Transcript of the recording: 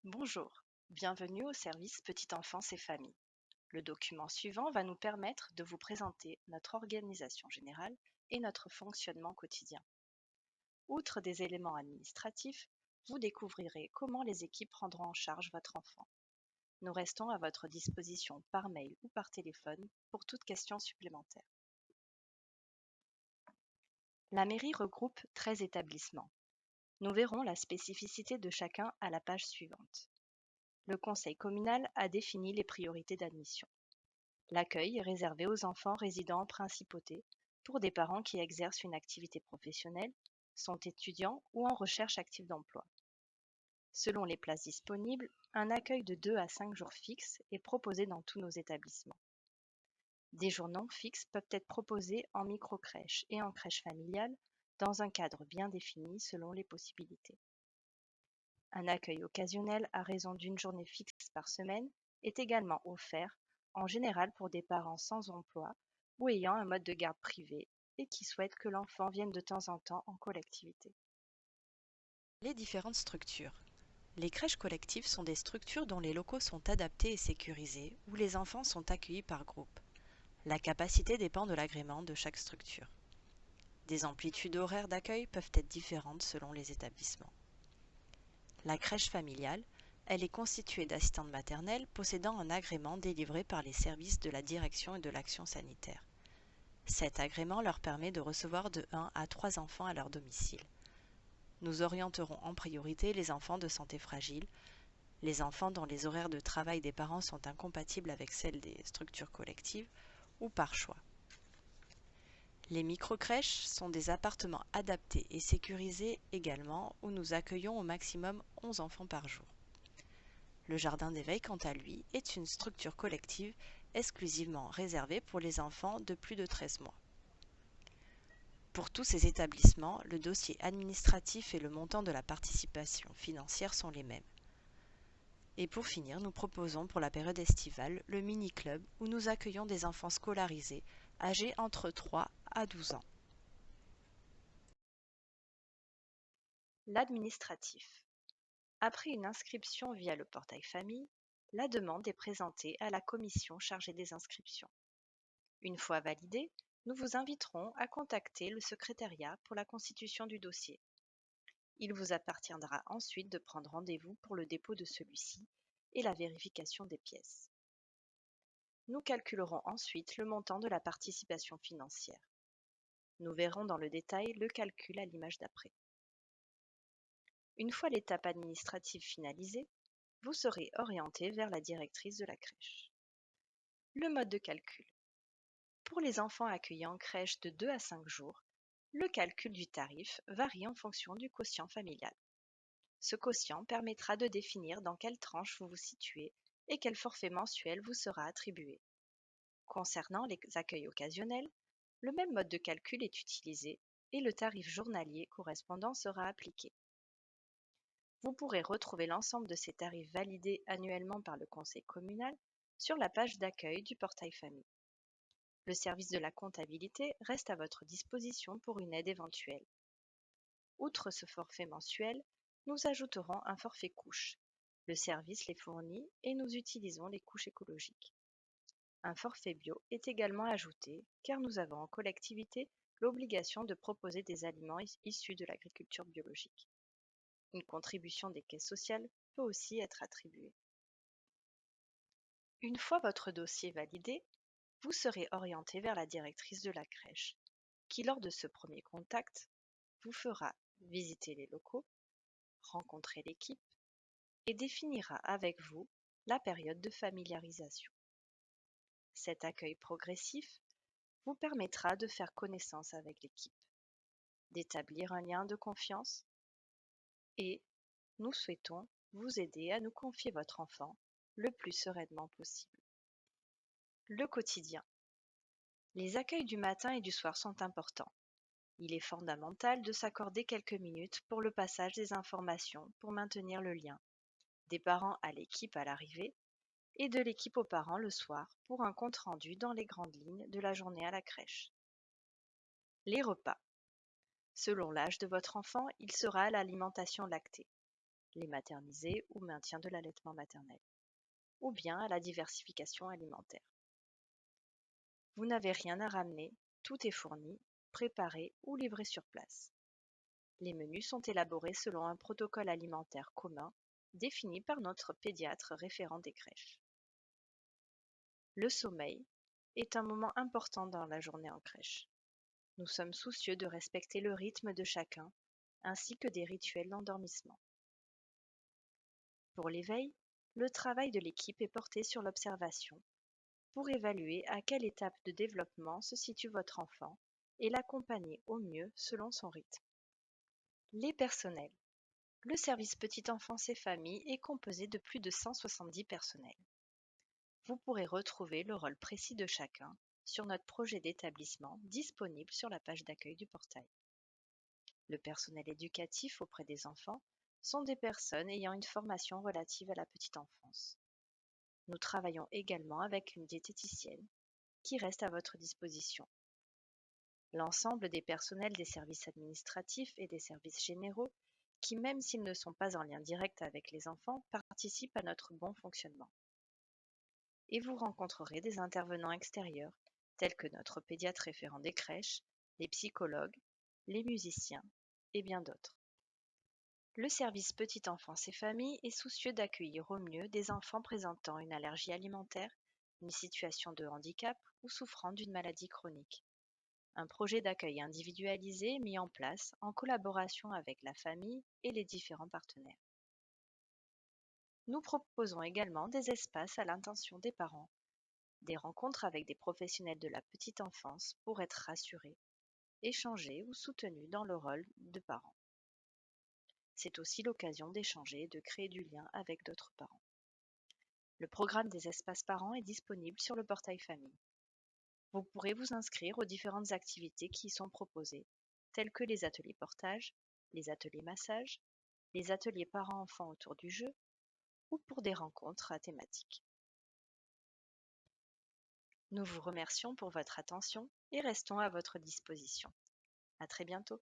Bonjour, bienvenue au service Petite Enfance et Famille. Le document suivant va nous permettre de vous présenter notre organisation générale et notre fonctionnement quotidien. Outre des éléments administratifs, vous découvrirez comment les équipes prendront en charge votre enfant. Nous restons à votre disposition par mail ou par téléphone pour toute question supplémentaire. La mairie regroupe 13 établissements. Nous verrons la spécificité de chacun à la page suivante. Le conseil communal a défini les priorités d'admission. L'accueil est réservé aux enfants résidant en principauté pour des parents qui exercent une activité professionnelle, sont étudiants ou en recherche active d'emploi. Selon les places disponibles, un accueil de 2 à 5 jours fixes est proposé dans tous nos établissements. Des jours non fixes peuvent être proposés en microcrèche et en crèche familiale dans un cadre bien défini selon les possibilités. Un accueil occasionnel à raison d'une journée fixe par semaine est également offert, en général pour des parents sans emploi ou ayant un mode de garde privé et qui souhaitent que l'enfant vienne de temps en temps en collectivité. Les différentes structures. Les crèches collectives sont des structures dont les locaux sont adaptés et sécurisés, où les enfants sont accueillis par groupe. La capacité dépend de l'agrément de chaque structure. Des amplitudes horaires d'accueil peuvent être différentes selon les établissements. La crèche familiale, elle est constituée d'assistantes maternelles possédant un agrément délivré par les services de la direction et de l'action sanitaire. Cet agrément leur permet de recevoir de 1 à 3 enfants à leur domicile. Nous orienterons en priorité les enfants de santé fragile, les enfants dont les horaires de travail des parents sont incompatibles avec celles des structures collectives ou par choix. Les microcrèches sont des appartements adaptés et sécurisés également où nous accueillons au maximum 11 enfants par jour. Le jardin d'éveil, quant à lui, est une structure collective exclusivement réservée pour les enfants de plus de 13 mois. Pour tous ces établissements, le dossier administratif et le montant de la participation financière sont les mêmes. Et pour finir, nous proposons pour la période estivale le mini-club où nous accueillons des enfants scolarisés âgés entre 3 à 12 ans. L'administratif. Après une inscription via le portail famille, la demande est présentée à la commission chargée des inscriptions. Une fois validée, nous vous inviterons à contacter le secrétariat pour la constitution du dossier. Il vous appartiendra ensuite de prendre rendez-vous pour le dépôt de celui-ci et la vérification des pièces. Nous calculerons ensuite le montant de la participation financière. Nous verrons dans le détail le calcul à l'image d'après. Une fois l'étape administrative finalisée, vous serez orienté vers la directrice de la crèche. Le mode de calcul. Pour les enfants accueillis en crèche de 2 à 5 jours, le calcul du tarif varie en fonction du quotient familial. Ce quotient permettra de définir dans quelle tranche vous vous situez et quel forfait mensuel vous sera attribué. Concernant les accueils occasionnels, le même mode de calcul est utilisé et le tarif journalier correspondant sera appliqué. Vous pourrez retrouver l'ensemble de ces tarifs validés annuellement par le conseil communal sur la page d'accueil du portail famille. Le service de la comptabilité reste à votre disposition pour une aide éventuelle. Outre ce forfait mensuel, nous ajouterons un forfait couche. Le service les fournit et nous utilisons les couches écologiques. Un forfait bio est également ajouté car nous avons en collectivité l'obligation de proposer des aliments issus de l'agriculture biologique. Une contribution des caisses sociales peut aussi être attribuée. Une fois votre dossier validé, vous serez orienté vers la directrice de la crèche, qui lors de ce premier contact, vous fera visiter les locaux, rencontrer l'équipe et définira avec vous la période de familiarisation. Cet accueil progressif vous permettra de faire connaissance avec l'équipe, d'établir un lien de confiance et nous souhaitons vous aider à nous confier votre enfant le plus sereinement possible. Le quotidien. Les accueils du matin et du soir sont importants. Il est fondamental de s'accorder quelques minutes pour le passage des informations pour maintenir le lien, des parents à l'équipe à l'arrivée et de l'équipe aux parents le soir pour un compte-rendu dans les grandes lignes de la journée à la crèche. Les repas. Selon l'âge de votre enfant, il sera à l'alimentation lactée. les materniser ou maintien de l'allaitement maternel, ou bien à la diversification alimentaire. Vous n'avez rien à ramener, tout est fourni, préparé ou livré sur place. Les menus sont élaborés selon un protocole alimentaire commun défini par notre pédiatre référent des crèches. Le sommeil est un moment important dans la journée en crèche. Nous sommes soucieux de respecter le rythme de chacun ainsi que des rituels d'endormissement. Pour l'éveil, le travail de l'équipe est porté sur l'observation pour évaluer à quelle étape de développement se situe votre enfant et l'accompagner au mieux selon son rythme. Les personnels. Le service petite enfance et famille est composé de plus de 170 personnels. Vous pourrez retrouver le rôle précis de chacun sur notre projet d'établissement disponible sur la page d'accueil du portail. Le personnel éducatif auprès des enfants sont des personnes ayant une formation relative à la petite enfance. Nous travaillons également avec une diététicienne qui reste à votre disposition. L'ensemble des personnels des services administratifs et des services généraux qui, même s'ils ne sont pas en lien direct avec les enfants, participent à notre bon fonctionnement. Et vous rencontrerez des intervenants extérieurs, tels que notre pédiatre référent des crèches, les psychologues, les musiciens et bien d'autres. Le service petite enfance et famille est soucieux d'accueillir au mieux des enfants présentant une allergie alimentaire, une situation de handicap ou souffrant d'une maladie chronique. Un projet d'accueil individualisé est mis en place en collaboration avec la famille et les différents partenaires. Nous proposons également des espaces à l'intention des parents, des rencontres avec des professionnels de la petite enfance pour être rassurés, échangés ou soutenus dans le rôle de parents. C'est aussi l'occasion d'échanger et de créer du lien avec d'autres parents. Le programme des espaces parents est disponible sur le portail famille. Vous pourrez vous inscrire aux différentes activités qui y sont proposées, telles que les ateliers portage, les ateliers massage, les ateliers parents-enfants autour du jeu ou pour des rencontres à thématique. Nous vous remercions pour votre attention et restons à votre disposition. À très bientôt.